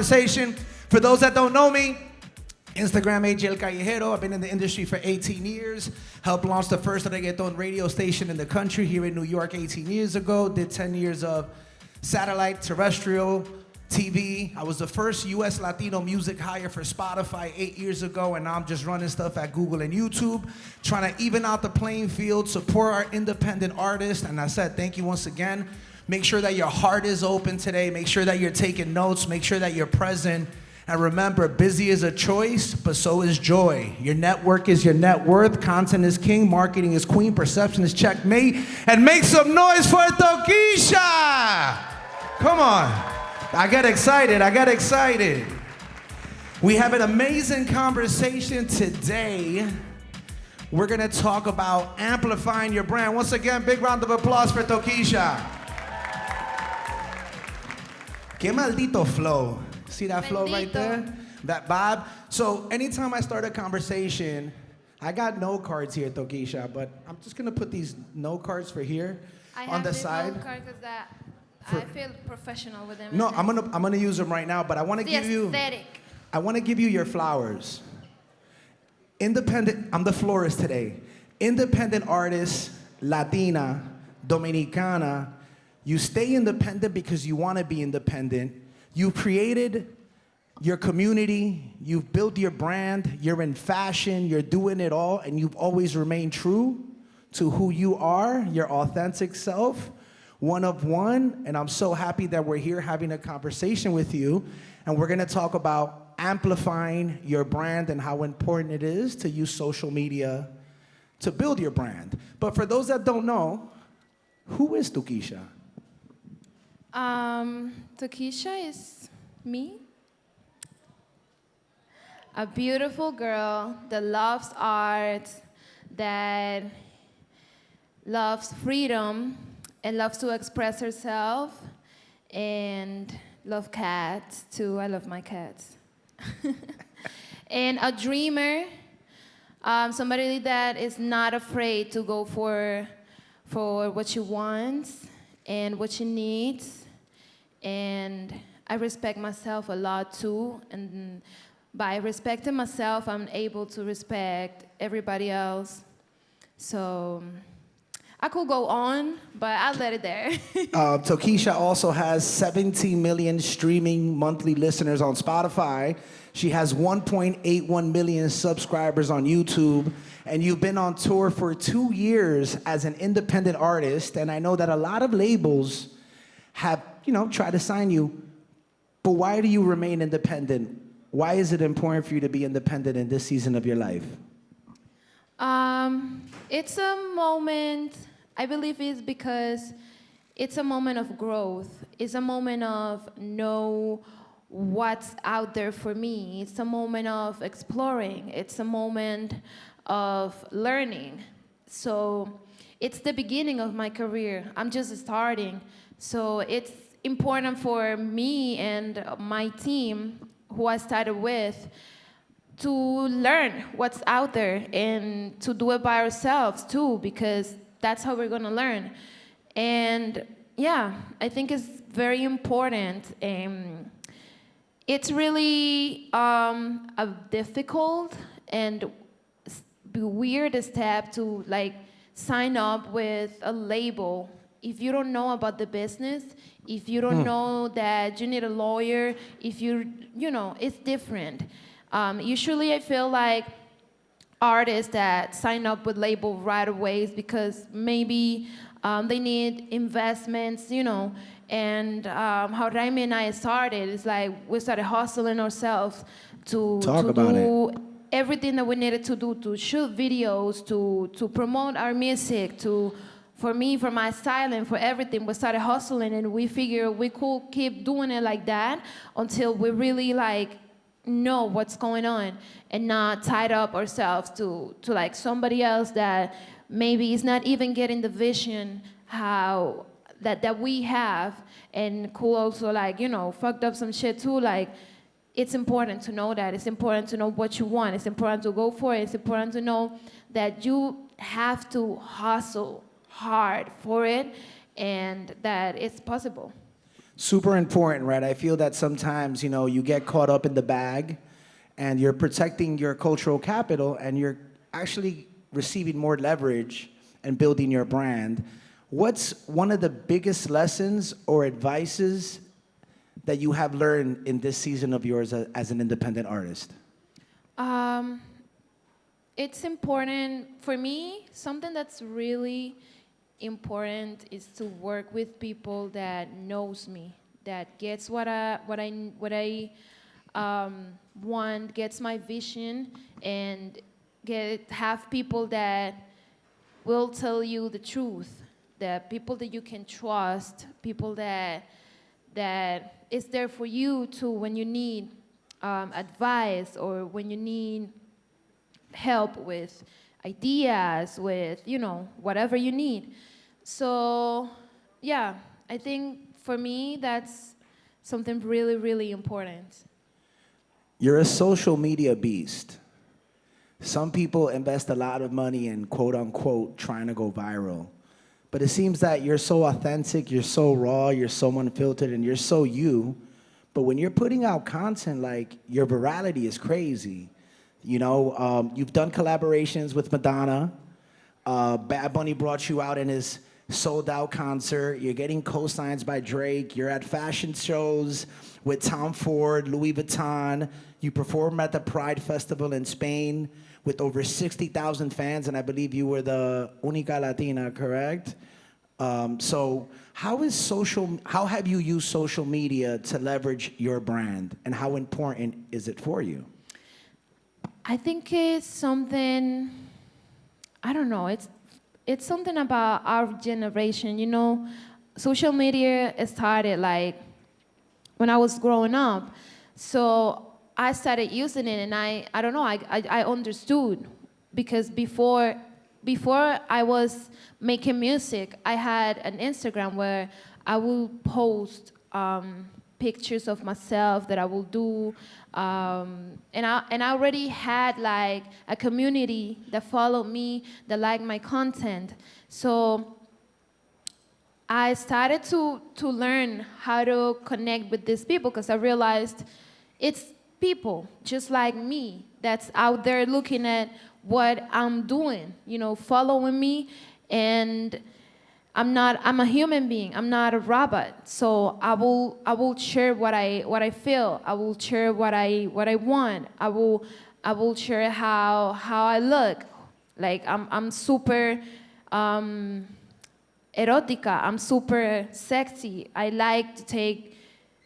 Conversation. For those that don't know me, Instagram AJ El Callejero. I've been in the industry for 18 years. Helped launch the first reggaeton radio station in the country here in New York 18 years ago. Did 10 years of satellite, terrestrial, TV. I was the first US Latino music hire for Spotify 8 years ago, and now I'm just running stuff at Google and YouTube, trying to even out the playing field, support our independent artists. And I said, thank you once again. Make sure that your heart is open today. Make sure that you're taking notes. Make sure that you're present. And remember, busy is a choice, but so is joy. Your network is your net worth. Content is king. Marketing is queen. Perception is checkmate. And make some noise for Tokischa! Come on. I get excited. We have an amazing conversation today. We're going to talk about amplifying your brand. Once again, big round of applause for Tokischa. Que maldito flow. See that flow right there? That vibe. So anytime I start a conversation, I got note cards here, Tokischa, but I'm just gonna put these note cards for here on the side. I have this note card because I feel professional with them. No, I'm gonna use them right now, but I want to give you. Aesthetic. I want to give you your flowers. Independent. I'm the florist today. Independent artist, Latina, Dominicana. You stay independent because you want to be independent. You've created your community. You've built your brand. You're in fashion. You're doing it all. And you've always remained true to who you are, your authentic self, one of one. And I'm so happy that we're here having a conversation with you. And we're going to talk about amplifying your brand and how important it is to use social media to build your brand. But for those that don't know, who is Tokischa? Tokischa is me, a beautiful girl that loves art, that loves freedom and loves to express herself, and love cats too. I love my cats. And a dreamer, somebody that is not afraid to go for what she wants and what she needs. And I respect myself a lot too, and by respecting myself, I'm able to respect everybody else. So I could go on, but I'll let it there. Tokischa also has 17 million streaming monthly listeners on Spotify. She has 1.81 million subscribers on YouTube, and you've been on tour for 2 years as an independent artist. And I know that a lot of labels have, tried to sign you, but why do you remain independent? Why is it important for you to be independent in this season of your life? It's a moment, I believe it's because it's a moment of growth. It's a moment of know what's out there for me. It's a moment of exploring. It's a moment of learning. So it's the beginning of my career. I'm just starting. So it's important for me and my team, who I started with, to learn what's out there and to do it by ourselves too, because that's how we're gonna learn. And yeah, I think it's very important. It's really a difficult and weird step to sign up with a label. If you don't know about the business, if you don't know that you need a lawyer, if it's different. Usually I feel like artists that sign up with label right away is because maybe they need investments, and how Raimi and I started, is we started hustling ourselves to do everything that we needed to do, to shoot videos, to promote our music, for me, for my styling, for everything. We started hustling, and we figured we could keep doing it like that until we really know what's going on and not tied up ourselves to somebody else that maybe is not even getting the vision how that we have, and could also fucked up some shit too. It's important to know that. It's important to know what you want. It's important to go for it. It's important to know that you have to hustle hard for it and that it's possible. Super important, right? I feel that sometimes, you get caught up in the bag and you're protecting your cultural capital and you're actually receiving more leverage and building your brand. What's one of the biggest lessons or advices that you have learned in this season of yours as an independent artist? Um, it's important for me. Something that's really important is to work with people that knows me, that gets what I want, gets my vision, and have people that will tell you the truth, the people that you can trust, people that is there for you too when you need advice or when you need help with ideas, with whatever you need. So yeah, I think for me that's something really, really important. You're a social media beast. Some people invest a lot of money in quote unquote trying to go viral. But it seems that you're so authentic, you're so raw, you're so unfiltered, and you're so you. But when you're putting out content, like, your virality is crazy. You've done collaborations with Madonna. Bad Bunny brought you out in his sold-out concert. You're getting co-signs by Drake. You're at fashion shows with Tom Ford, Louis Vuitton. You perform at the Pride Festival in Spain with over 60,000 fans, and I believe you were the única Latina, correct? So how have you used social media to leverage your brand, and how important is it for you? I think it's something, I don't know, it's something about our generation. Social media started like when I was growing up. So I started using it, and I don't know, I understood, because before I was making music, I had an Instagram where I would post pictures of myself that I will do, and I already had like a community that followed me, that liked my content. So I started to learn how to connect with these people, because I realized it's people just like me that's out there looking at what I'm doing, following me, and I'm a human being. I'm not a robot. So I will share what I feel. I will share what I want. I will share how I look. Like I'm super erotica. I'm super sexy. I like to take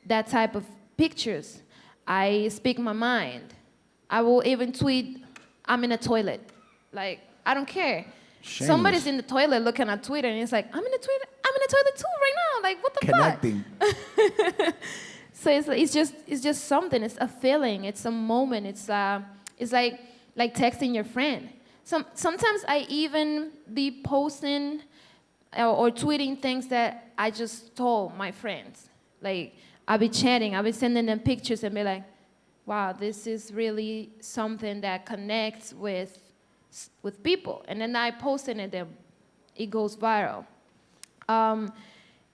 that type of pictures. I speak my mind. I will even tweet, I'm in a toilet. Like, I don't care. Shameless. Somebody's in the toilet looking at Twitter, and it's like, I'm in a toilet too right now. Like, what the Connecting. fuck? So it's just something. It's a feeling. It's a moment. It's like texting your friend. Sometimes I even be posting or tweeting things that I just told my friends. Like, I'll be chatting, I'll be sending them pictures and be like, wow, this is really something that connects with people. And then I post it and then it goes viral.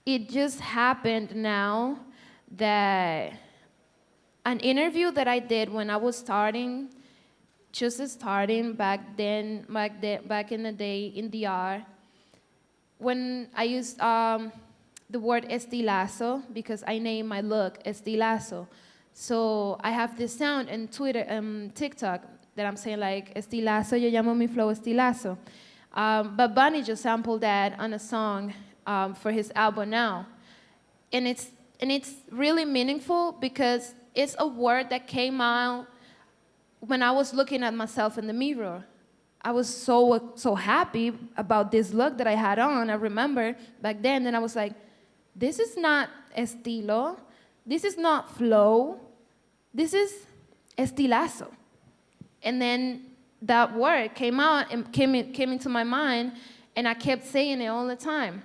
It just happened now that an interview that I did when I was starting back in the day in DR, when I used the word estilazo, because I named my look estilazo. So I have this sound in TikTok that I'm saying like, estilazo, yo llamo mi flow estilazo. But Bunny just sampled that on a song for his album now. And it's really meaningful because it's a word that came out when I was looking at myself in the mirror. I was so happy about this look that I had on. I remember back then, and I was like, this is not estilo, this is not flow, this is estilazo. And then that word came out and came into my mind, and I kept saying it all the time.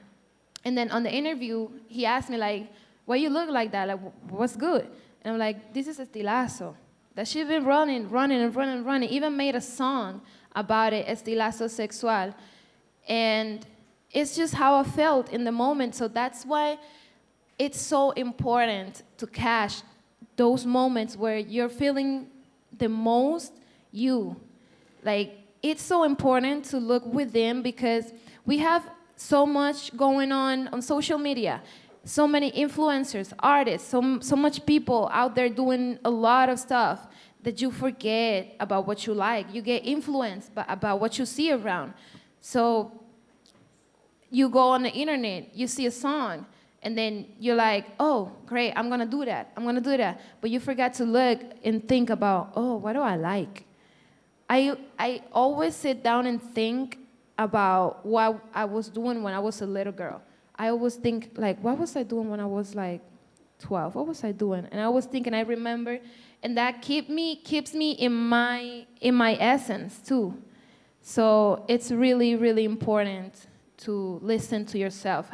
And then on the interview, he asked me like, why you look like that? Like, what's good? And I'm like, this is estilazo. That she's been running, even made a song about it, estilazo sexual. And it's just how I felt in the moment. So that's why it's so important to catch those moments where you're feeling the most you. Like, it's so important to look within because we have so much going on social media. So many influencers, artists, so much people out there doing a lot of stuff that you forget about what you like. You get influenced about what you see around. So you go on the internet, you see a song, and then you're like, oh, great, I'm gonna do that, I'm gonna do that. But you forgot to look and think about, oh, what do I like? I always sit down and think about what I was doing when I was a little girl. I always think, like, what was I doing when I was like 12? What was I doing? And I was thinking, I remember, and that keeps me in my essence too. So it's really, really important to listen to yourself,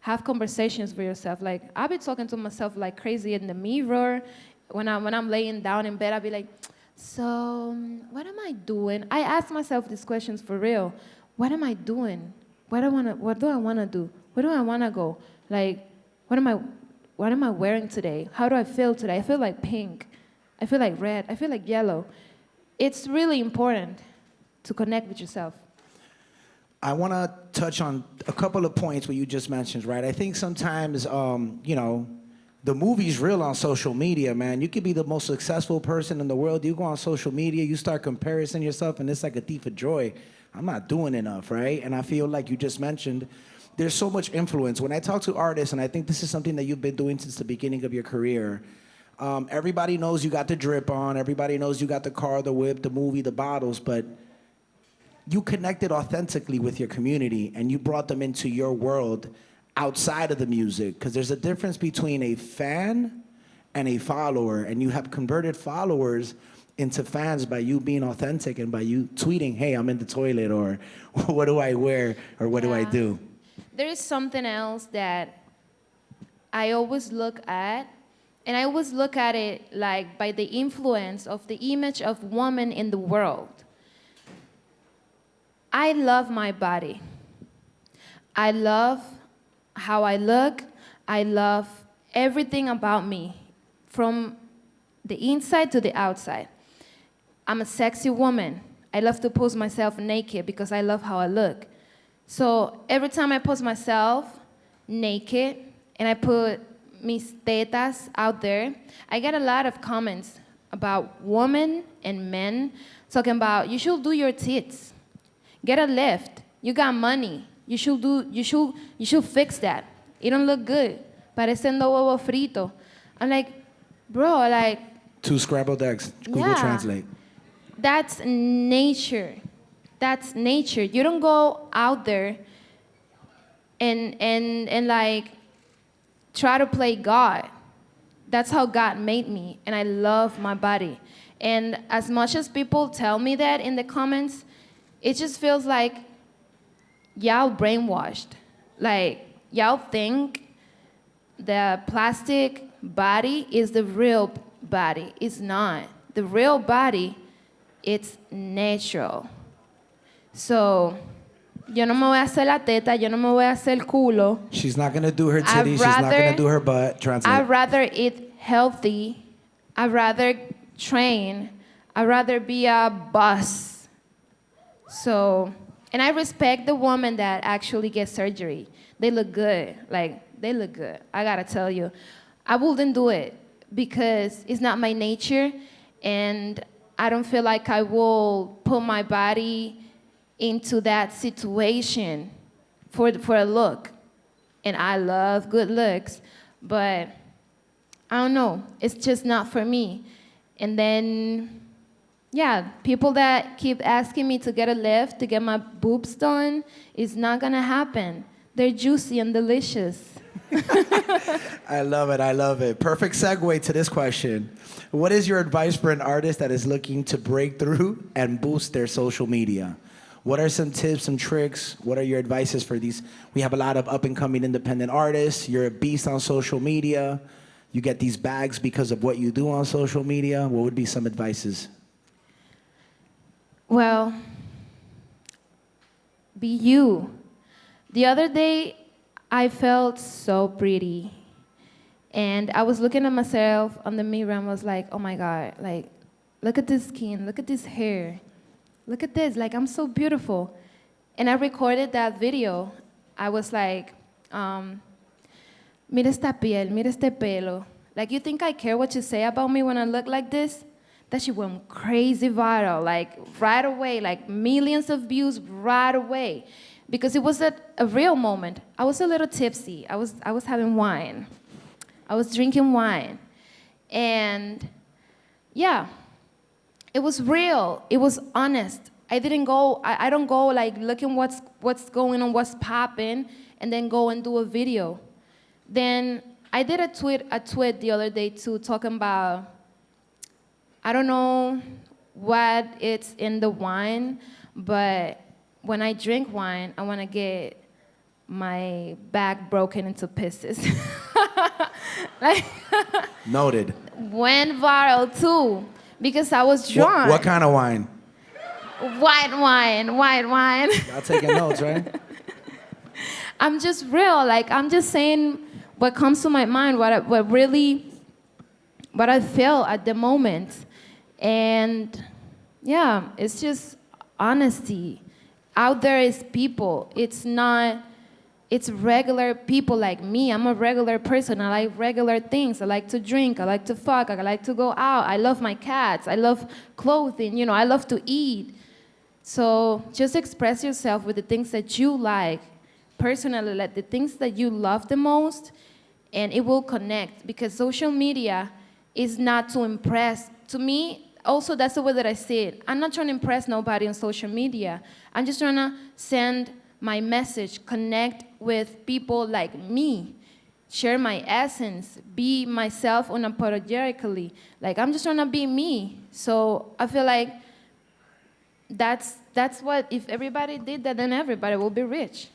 have conversations with yourself. Like, I'll be talking to myself like crazy in the mirror. When I'm laying down in bed, I'll be like, so what am I doing? I ask myself these questions for real. What am I doing? What do I wanna do? Where do I wanna go? Like, what am I wearing today? How do I feel today? I feel like pink. I feel like red. I feel like yellow. It's really important to connect with yourself. I want to touch on a couple of points what you just mentioned, right? I think sometimes, the movie's real on social media, man. You could be the most successful person in the world. You go on social media, you start comparing yourself, and it's like a thief of joy. I'm not doing enough, right? And I feel like you just mentioned, there's so much influence. When I talk to artists, and I think this is something that you've been doing since the beginning of your career, everybody knows you got the drip on, everybody knows you got the car, the whip, the movie, the bottles, but you connected authentically with your community and you brought them into your world outside of the music, because there's a difference between a fan and a follower, and you have converted followers into fans by you being authentic and by you tweeting, hey, I'm in the toilet, or what do I wear, or what do I do? There is something else that I always look at, and I always look at it like by the influence of the image of woman in the world. I love my body. I love how I look. I love everything about me, from the inside to the outside. I'm a sexy woman. I love to pose myself naked because I love how I look. So every time I pose myself naked and I put mis tetas out there, I get a lot of comments about women and men talking about, you should do your tits. Get a lift. You got money. You should fix that. It don't look good. Parecendo huevo frito. I'm like, bro, like, 2 scrambled eggs. Google yeah, Translate. That's nature. That's nature. You don't go out there and like try to play God. That's how God made me, and I love my body. And as much as people tell me that in the comments, it just feels like y'all brainwashed. Like, y'all think the plastic body is the real body. It's not. The real body, it's natural. So, yo no me voy a hacer la teta, yo no me voy a hacer el culo. She's not gonna do her titties, she's not gonna do her butt. Translate. I'd rather eat healthy. I'd rather train. I'd rather be a boss. So, and I respect the woman that actually gets surgery. They look good. Like, they look good. I gotta tell you. I wouldn't do it because it's not my nature, and I don't feel like I will put my body into that situation for a look. And I love good looks, but I don't know. It's just not for me. And then, yeah, people that keep asking me to get a lift, to get my boobs done, it's not gonna happen. They're juicy and delicious. I love it, I love it. Perfect segue to this question. What is your advice for an artist that is looking to break through and boost their social media? What are some tips, some tricks? What are your advices for these? We have a lot of up-and-coming independent artists. You're a beast on social media. You get these bags because of what you do on social media. What would be some advices? Well, be you. The other day, I felt so pretty. And I was looking at myself on the mirror and was like, oh my God, like, look at this skin, look at this hair, look at this, like, I'm so beautiful. And I recorded that video. I was like, mira esta piel, mira este pelo. Like, you think I care what you say about me when I look like this? That shit went crazy viral, like right away, like millions of views right away. Because it was a real moment. I was a little tipsy. I was having wine. I was drinking wine. And yeah, it was real. It was honest. I don't go like looking what's going on, what's popping, and then go and do a video. Then I did a tweet the other day too, talking about, I don't know what it's in the wine, but when I drink wine, I want to get my back broken into pieces. Like, Noted. went viral too, because I was drunk. What kind of wine? White wine. Y'all taking notes, right? I'm just real. Like, I'm just saying what comes to my mind, what I feel at the moment. And yeah, it's just honesty. Out there is people. It's regular people like me. I'm a regular person. I like regular things. I like to drink. I like to fuck. I like to go out. I love my cats. I love clothing. You know, I love to eat. So just express yourself with the things that you like. Personally, like the things that you love the most, and it will connect. Because social media is not to impress. To me, also, that's the way that I see it. I'm not trying to impress nobody on social media. I'm just trying to send my message, connect with people like me, share my essence, be myself unapologetically. Like, I'm just trying to be me. So I feel like that's what, if everybody did that, then everybody will be rich.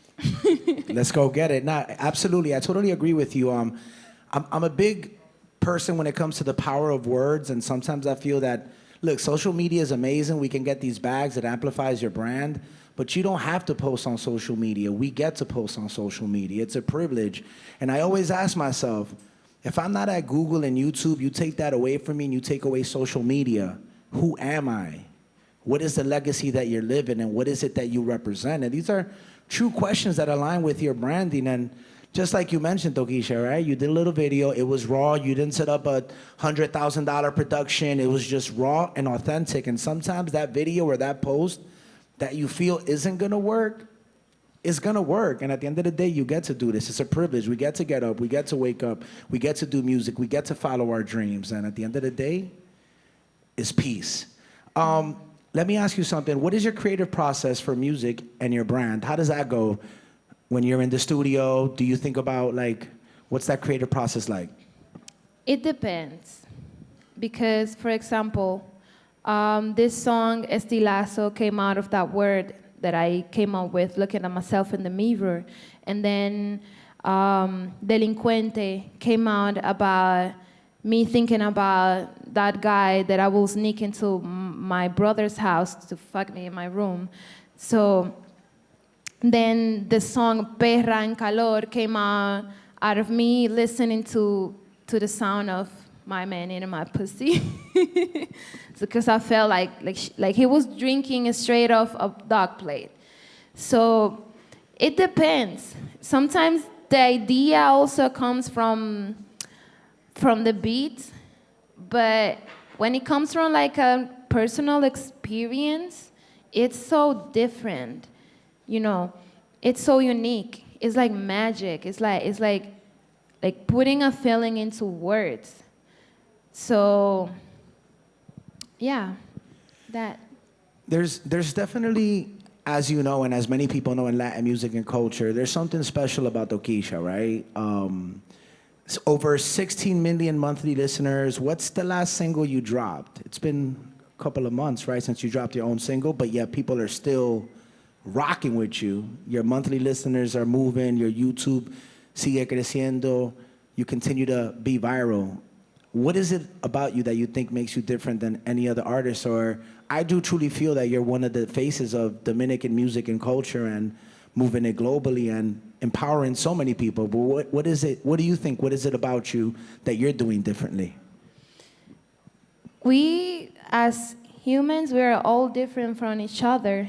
Let's go get it. Nah, absolutely. I totally agree with you. I'm a big person when it comes to the power of words, and sometimes I feel that, look, social media is amazing. We can get these bags that amplifies your brand, but you don't have to post on social media. We get to post on social media. It's a privilege. And I always ask myself, if I'm not at Google and YouTube, you take that away from me and you take away social media, who am I? What is the legacy that you're living, and what is it that you represent? And these are true questions that align with your branding. And just like you mentioned, Tokischa, right? You did a little video. It was raw. You didn't set up a $100,000 production. It was just raw and authentic. And sometimes that video or that post that you feel isn't going to work is going to work. And at the end of the day, you get to do this. It's a privilege. We get to get up. We get to wake up. We get to do music. We get to follow our dreams. And at the end of the day, it's peace. Let me ask you something. What is your creative process for music and your brand? How does that go? When you're in the studio, do you think about, like, what's that creative process like? It depends. Because, for example, this song, Estilazo, came out of that word that I came up with, looking at myself in the mirror. And then Delincuente came out about me thinking about that guy that I will sneak into my brother's house to fuck me in my room. So then the song Perra en Calor came out of me listening to the sound of my man in my pussy. Because I felt like he was drinking straight off a dog plate. So it depends. Sometimes the idea also comes from the beat, but when it comes from like a personal experience, it's so different. You know, it's so unique. It's like magic. It's like putting a feeling into words. So, yeah, that. There's definitely, as you know, and as many people know in Latin music and culture, there's something special about Tokischa, right? It's over 16 million monthly listeners. What's the last single you dropped? It's been a couple of months, right, since you dropped your own single, but yet people are still rocking with you. Your monthly listeners are moving. Your YouTube sigue creciendo. You continue to be viral. What is it about you that you think makes you different than any other artist? Or I do truly feel that you're one of the faces of Dominican music and culture and moving it globally. And empowering so many people. But what is it? What do you think? What is it about you that you're doing differently? We, as humans, we are all different from each other.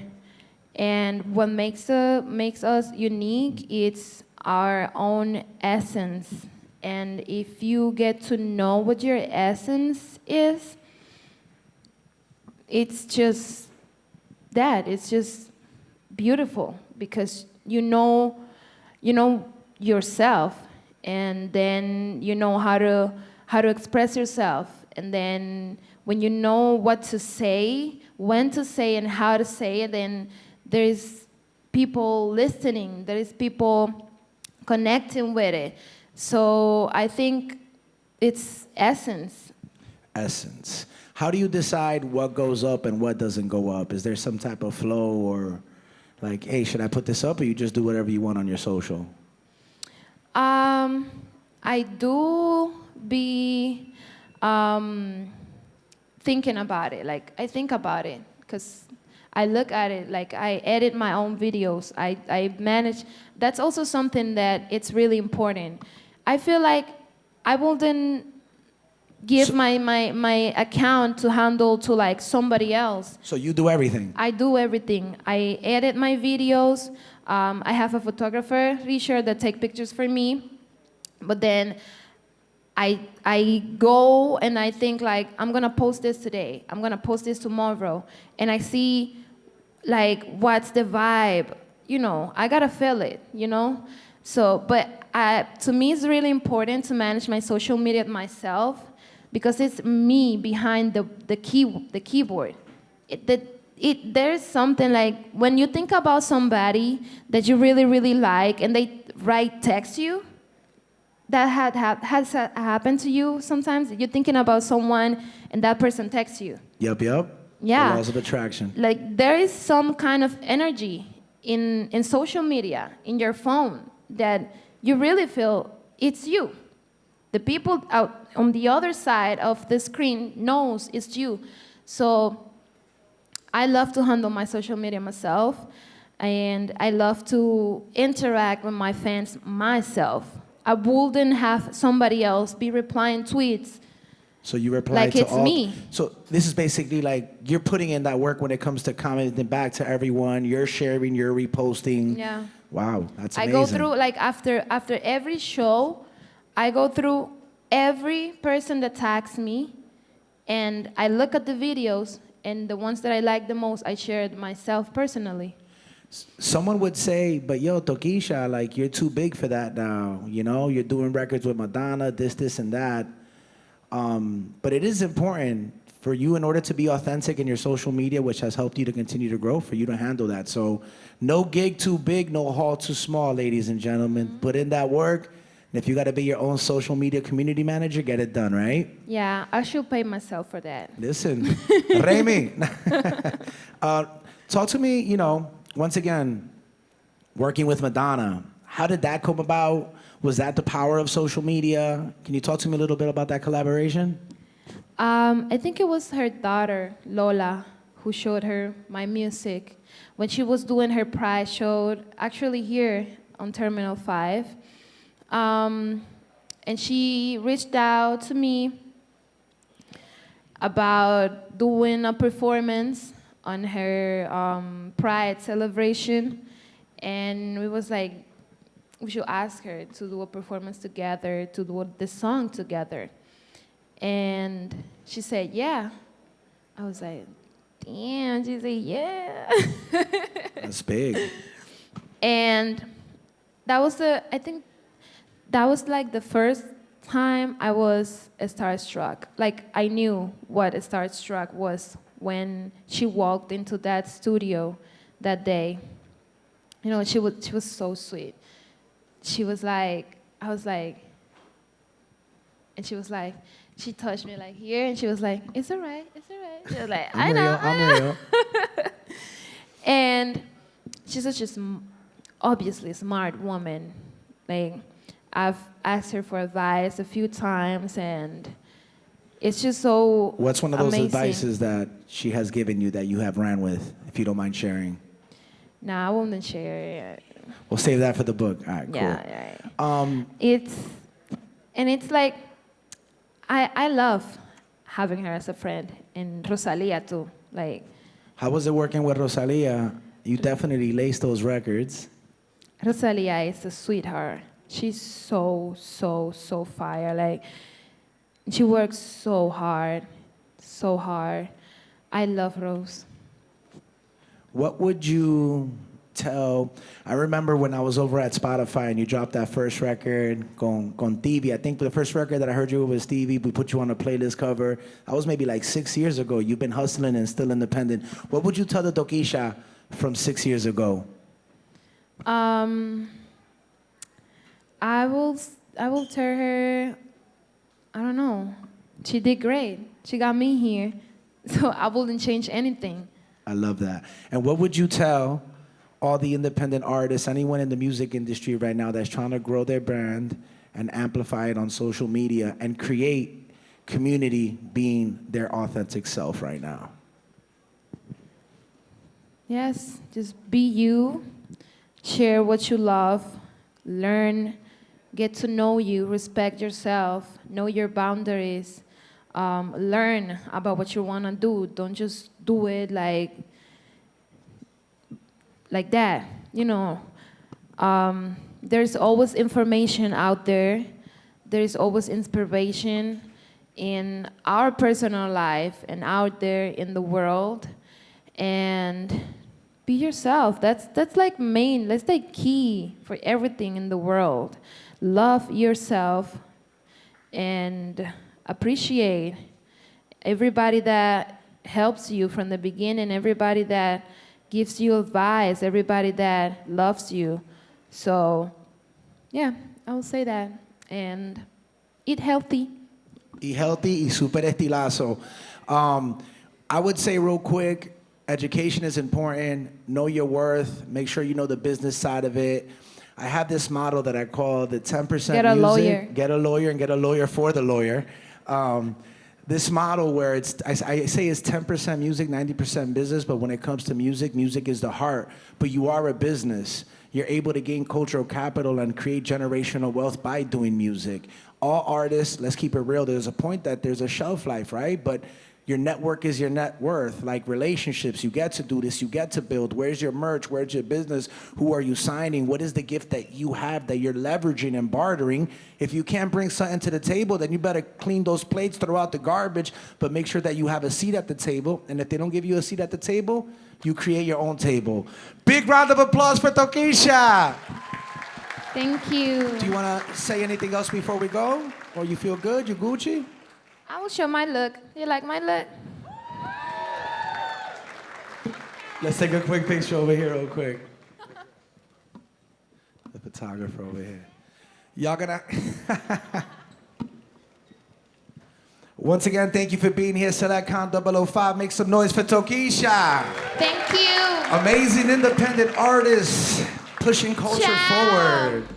And what makes us unique, it's our own essence. And if you get to know what your essence is, it's just that. It's just beautiful because you know yourself, and then you know how to express yourself. And then when you know what to say, when to say, and how to say it, then there's people listening, there is people connecting with it. So I think it's essence. Essence. How do you decide what goes up and what doesn't go up? Is there some type of flow, or like, hey, should I put this up, or you just do whatever you want on your social? I do be thinking about it. Like, I think about it because I look at it, like I edit my own videos. I manage. That's also something that it's really important. I feel like I wouldn't give my account to handle to like somebody else. So you do everything? I do everything. I edit my videos. I have a photographer, Richard, that take pictures for me. But then I go and I think like, I'm gonna post this today. I'm gonna post this tomorrow. And I see like, what's the vibe? You know, I gotta feel it, you know? So, but to me, it's really important to manage my social media myself because it's me behind the keyboard. There's something like, when you think about somebody that you really, really like and they text you, that has happened to you sometimes? You're thinking about someone and that person texts you. Yep. Yeah. The laws of attraction. Like, there is some kind of energy in social media, in your phone, that you really feel it's you. The people out on the other side of the screen knows it's you. So I love to handle my social media myself, and I love to interact with my fans myself. I wouldn't have somebody else be replying tweets. So you reply like to it's all. Me. So this is basically like you're putting in that work when it comes to commenting back to everyone. You're sharing, you're reposting. Yeah. Wow, that's amazing. I go through, like, after every show, I go through every person that tags me, and I look at the videos, and the ones that I like the most, I share it myself personally. Someone would say, but yo, Tokischa, like, you're too big for that now. You know, you're doing records with Madonna, this, and that. But it is important for you, in order to be authentic in your social media, which has helped you to continue to grow, for you to handle that. So no gig too big, no hall too small, ladies and gentlemen. Mm-hmm. Put in that work. And if you got to be your own social media community manager, get it done, right? Yeah, I should pay myself for that. Listen, Remy, talk to me, you know, once again, working with Madonna. How did that come about? Was that the power of social media? Can you talk to me a little bit about that collaboration? I think it was her daughter, Lola, who showed her my music when she was doing her prize show, actually here on Terminal 5. And she reached out to me about doing a performance on her Pride celebration. And we was like, we should ask her to do a performance together, to do the song together. And she said, yeah. I was like, damn. She said, yeah. That's big. And that was I think that was like the first time I was starstruck. Like, I knew what a starstruck was when she walked into that studio that day. You know, she was so sweet. She was like, I was like, and she was like, she touched me like here, and she was like, it's all right. She was like, I know. I'm real. And she's such a obviously smart woman. Like, I've asked her for advice a few times, and it's just so What's one of those amazing. advices that she has given you that you have ran with, if you don't mind sharing? Nah, I won't share it. We'll save that for the book. All right, cool. Yeah. It's like I love having her as a friend, and Rosalia too. Like, How was it working with Rosalia? You definitely laced those records. Rosalia is a sweetheart. She's so fire. Like, she works so hard, so hard. I love Rose. What would you tell? I remember when I was over at Spotify and you dropped that first record, con Stevie. I think the first record that I heard you with was Stevie. We put you on a playlist cover. That was maybe like 6 years ago. You've been hustling and still independent. What would you tell the Tokischa from 6 years ago? I will tell her, I don't know. She did great. She got me here, so I wouldn't change anything. I love that. And what would you tell all the independent artists, anyone in the music industry right now that's trying to grow their brand and amplify it on social media and create community being their authentic self right now? Yes, just be you, share what you love, learn, get to know you, respect yourself, know your boundaries, learn about what you want to do. Don't just do it like that, you know. There's always information out there. There's always inspiration in our personal life and out there in the world. And be yourself. That's like main, that's like key for everything in the world. Love yourself and appreciate everybody that helps you from the beginning, everybody that gives you advice, everybody that loves you. So, yeah, I will say that. And eat healthy. Eat healthy y super estilazo. I would say real quick, education is important. Know your worth. Make sure you know the business side of it. I have this model that I call the 10% Get a music. lawyer. Get a lawyer and get a lawyer for the lawyer. This model where I say it's 10% music, 90% business, but when it comes to music, music is the heart. But you are a business. You're able to gain cultural capital and create generational wealth by doing music. All artists, let's keep it real, there's a point that there's a shelf life, right? But your network is your net worth, like relationships. You get to do this, you get to build. Where's your merch? Where's your business? Who are you signing? What is the gift that you have that you're leveraging and bartering? If you can't bring something to the table, then you better clean those plates, throw out the garbage, but make sure that you have a seat at the table. And if they don't give you a seat at the table, you create your own table. Big round of applause for Tokischa. Thank you. Do you want to say anything else before we go? Or you feel good? You Gucci? I will show my look. You like my look? Let's take a quick picture over here real quick. The photographer over here. Y'all gonna... Once again, thank you for being here. Selectcon 005. Make some noise for Tokischa. Thank you. Amazing independent artists pushing culture Ciao. forward.